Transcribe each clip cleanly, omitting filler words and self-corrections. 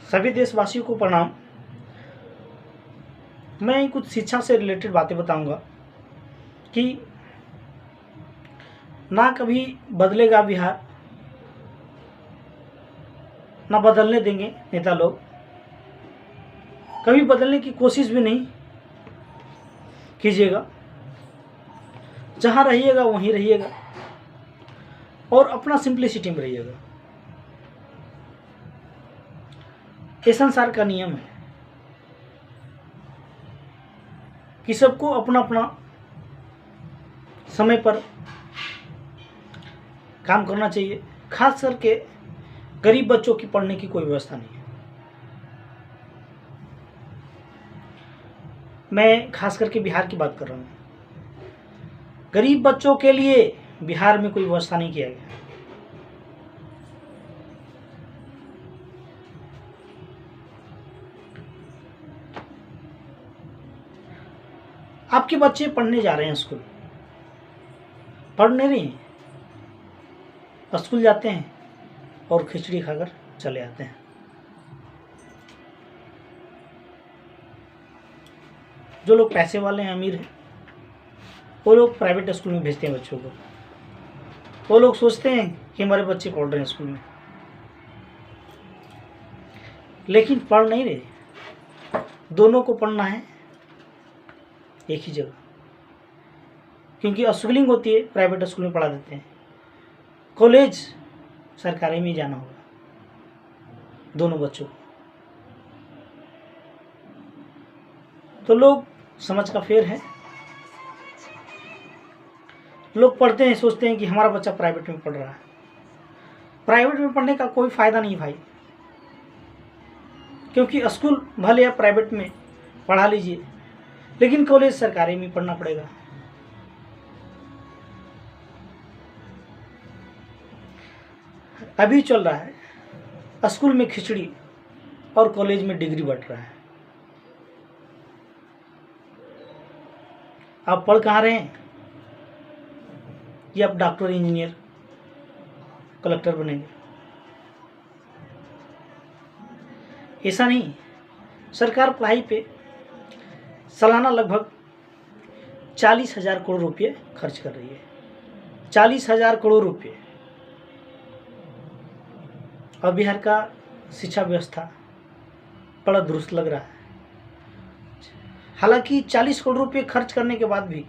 सभी देशवासियों को प्रणाम। मैं कुछ शिक्षा से रिलेटेड बातें बताऊंगा कि ना कभी बदलेगा बिहार, ना बदलने देंगे नेता लोग, कभी बदलने की कोशिश भी नहीं कीजिएगा। जहाँ रहिएगा वहीं रहिएगा और अपना सिंप्लिसिटी में रहिएगा। ये संसार का नियम है कि सबको अपना अपना समय पर काम करना चाहिए। खास करके गरीब बच्चों की पढ़ने की कोई व्यवस्था नहीं है। मैं खास करके बिहार की बात कर रहा हूँ। गरीब बच्चों के लिए बिहार में कोई व्यवस्था नहीं किया गया। आपके बच्चे पढ़ने जा रहे हैं स्कूल, पढ़ने नहीं, स्कूल जाते हैं और खिचड़ी खाकर चले आते हैं। जो लोग पैसे वाले हैं, अमीर हैं, वो लोग प्राइवेट स्कूल में भेजते हैं बच्चों को। वो लोग सोचते हैं कि हमारे बच्चे पढ़ रहे हैं स्कूल में, लेकिन पढ़ नहीं रहे। दोनों को पढ़ना है एक ही जगह, क्योंकि स्कूलिंग होती है प्राइवेट स्कूल में पढ़ा देते हैं, कॉलेज सरकारी में ही जाना होगा दोनों बच्चों को। तो लोग समझ का फेर है। लोग पढ़ते हैं, सोचते हैं कि हमारा बच्चा प्राइवेट में पढ़ रहा है। प्राइवेट में पढ़ने का कोई फायदा नहीं भाई, क्योंकि स्कूल भले आप प्राइवेट में पढ़ा लीजिए, लेकिन कॉलेज सरकारी में पढ़ना पड़ेगा। अभी चल रहा है स्कूल में खिचड़ी और कॉलेज में डिग्री बंट रहा है। आप पढ़ कहाँ रहे हैं? ये आप डॉक्टर, इंजीनियर, कलेक्टर बनेंगे? ऐसा नहीं। सरकार पढ़ाई पे सालाना लगभग 40,000 करोड़ रुपये खर्च कर रही है। 40,000 करोड़ रुपये। और बिहार का शिक्षा व्यवस्था बड़ा दुरुस्त लग रहा है। हालांकि 40 करोड़ रुपये खर्च करने के बाद भी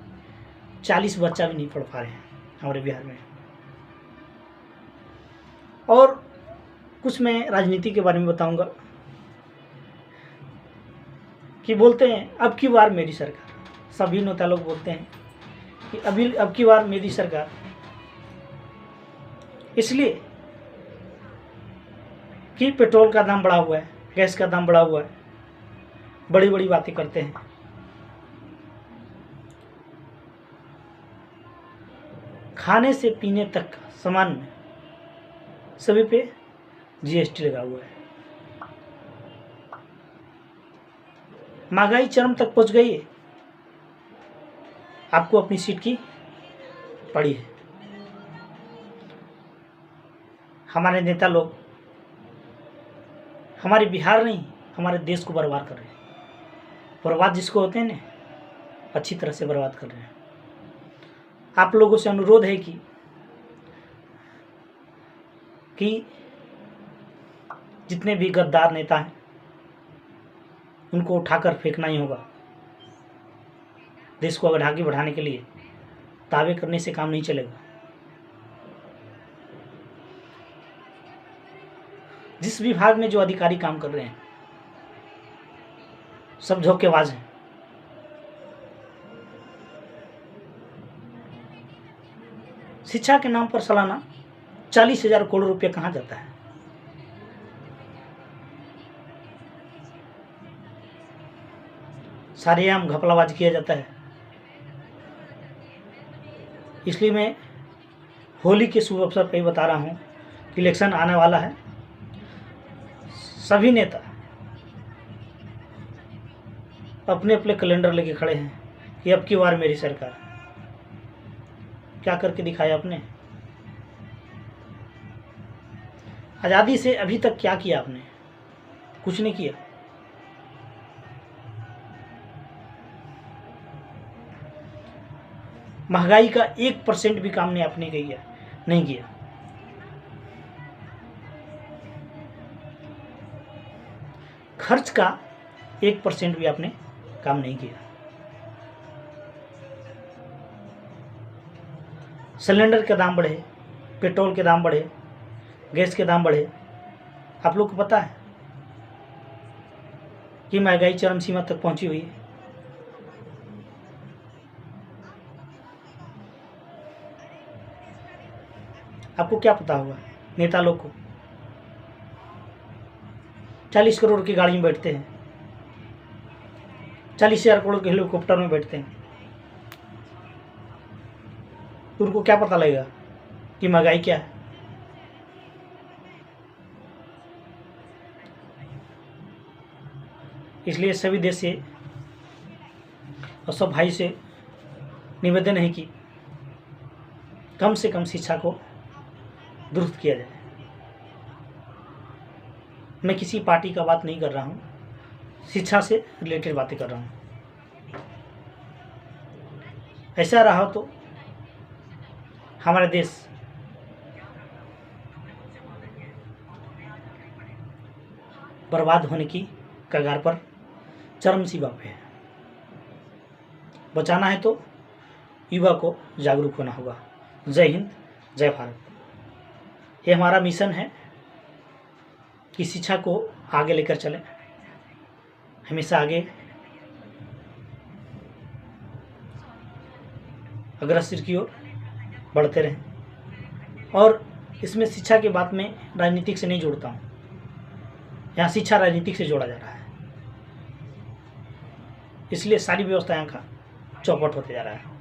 40 बच्चा भी नहीं पढ़ पा रहे हैं हमारे बिहार में। और कुछ मैं राजनीति के बारे में बताऊंगा कि बोलते हैं अब की बार मेरी सरकार। सभी नेता लोग बोलते हैं कि अब की बार मेरी सरकार, इसलिए कि पेट्रोल का दाम बढ़ा हुआ है, गैस का दाम बढ़ा हुआ है, बड़ी बड़ी बातें करते हैं। खाने से पीने तक सामान में सभी पे जीएसटी लगा हुआ है। महंगाई चरम तक पहुंच गई है। आपको अपनी सीट की पड़ी है। हमारे नेता लोग हमारे बिहार नहीं, हमारे देश को बर्बाद कर रहे हैं। बर्बाद जिसको होते हैं ना, अच्छी तरह से बर्बाद कर रहे हैं। आप लोगों से अनुरोध है कि जितने भी गद्दार नेता हैं उनको उठाकर फेंकना ही होगा। देश को अगर आगे बढ़ाने के लिए दावे करने से काम नहीं चलेगा। जिस विभाग में जो अधिकारी काम कर रहे हैं सब धोखेबाज हैं। शिक्षा के नाम पर सालाना 40,000 करोड़ रुपये कहाँ जाता है? सारेआम घपलाबाजी किया जाता है। इसलिए मैं होली के शुभ अवसर पर बता रहा हूँ कि इलेक्शन आने वाला है। सभी नेता अपने अपने कैलेंडर लेके खड़े हैं कि अब की बार मेरी सरकार। क्या करके दिखाया आपने? आज़ादी से अभी तक क्या किया आपने? कुछ नहीं किया। महंगाई का 1% भी काम नहीं आपने किया, नहीं किया। खर्च का 1% भी आपने काम नहीं किया। सिलेंडर के दाम बढ़े, पेट्रोल के दाम बढ़े, गैस के दाम बढ़े। आप लोग को पता है कि महंगाई चरम सीमा तक पहुंची हुई है। आपको क्या पता होगा, नेता लोग को 40 करोड़ की गाड़ी में बैठते हैं, 40,000 करोड़ के हेलीकॉप्टर में बैठते हैं, तो उनको क्या पता लगेगा कि महंगाई क्या है। इसलिए सभी देश से और सब भाई से निवेदन है कि कम से कम शिक्षा को दुरुस्त किया जाए। मैं किसी पार्टी का बात नहीं कर रहा हूँ, शिक्षा से रिलेटेड बातें कर रहा हूँ। ऐसा रहा तो हमारा देश बर्बाद होने की कगार पर चरम सीमा पे है। बचाना है तो युवा को जागरूक होना होगा। जय हिंद, जय भारत। ये हमारा मिशन है कि शिक्षा को आगे लेकर चलें, हमेशा आगे अग्रसर की ओर बढ़ते रहें। और इसमें शिक्षा की बात में राजनीतिक से नहीं जोड़ता हूँ, यहाँ शिक्षा राजनीतिक से जोड़ा जा रहा है, इसलिए सारी व्यवस्था यहाँ का चौपट होते जा रहा है।